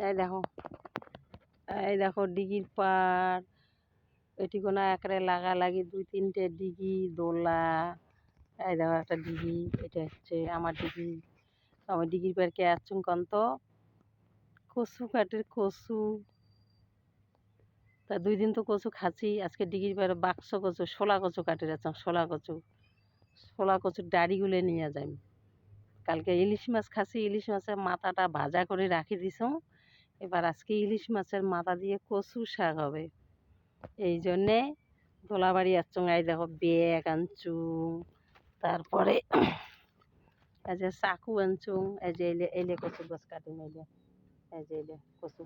এই দেখো, এই দেখো ডিগির পাড়, এটি কোনো একরে লাগালাগি 2-3টে ডিগি দোলা। এই দেখো একটা ডিগি, এটা হচ্ছে আমার ডিগি। আমার ডিগির পাড় কে আসছুন কন্ত কচু কাটের কচু, তা 2 দিন তো কচু খাচ্ছি। আজকে ডিগির পাড়ে বাক্স কচু, শোলা কচু কাটে যাচ্ছ, শোলা কচুর ডাড়িগুলো নিয়ে যাই। কালকে ইলিশ মাছ খাচ্ছি, ইলিশ মাছের মাথাটা ভাজা করে রাখি দিছ। এবার আজকে ইলিশ মাছের মাথা দিয়ে কচু শাক হবে। এই জন্যে দোলাবাড়ি আসছুন। এই দেখো ব্যাগ আনছুং, তারপরে এই যে চাকু আনছুং, এই যে এলে কচুর গাছ কাটিং, এই যে এলে কচু।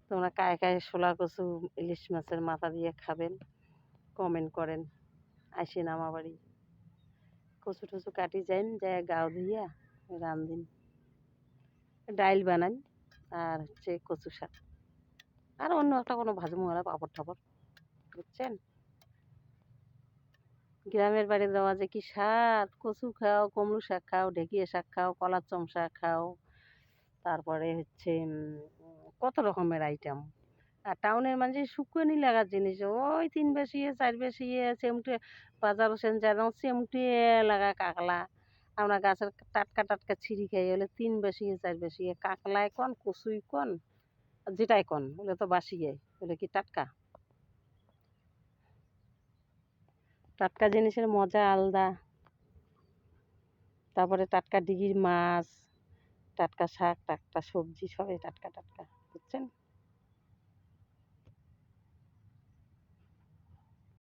তোমরা কায় কায় শোলা কচু ইলিশ মাছের মাথা দিয়ে খাবেন কমেন্ট করেন। আইসেন আমার বাড়ি, কচু টচু কাটি যাইন, যাই গাও ধুইয়া রান্ধিন, ডাইল বানাই, আর হচ্ছে কচু শাক, আর অন্য একটা কোনো ভাজু মোড়া পাপড় ঠাপড়, বুঝছেন। গ্রামের বাড়ি দেওয়া যে কি স্বাদ, কচু খাও, কুমড়ো শাক খাও, ঢেঁকিয়া শাক খাও, কলার চমচা খাও, তারপরে হচ্ছে কত রকমের আইটেম। আর টাউনের মানুষ শুকুনি লাগার জিনিস, ওই 3 বেশিয়ে 4 বেশিয়ে চেমটে বাজার হোসেন যেন চেমটে লাগা কাকলা। আমরা গাছের টাটকা টাটকা ছিঁড়ি খাই, হলে 3 বেশিয়ে 4 বেশিয়ে কাকলায় কন কচুই কন যেটাই কন, ওগুলো তো বাসিয়ে, ওগুলো কি টাটকা? টাটকা জিনিসের মজা আলাদা। তারপরে টাটকা ডিগির মাছ, টাটকা শাক, টাটকা সবজি, সবই টাটকা টাটকা, বুঝছেন।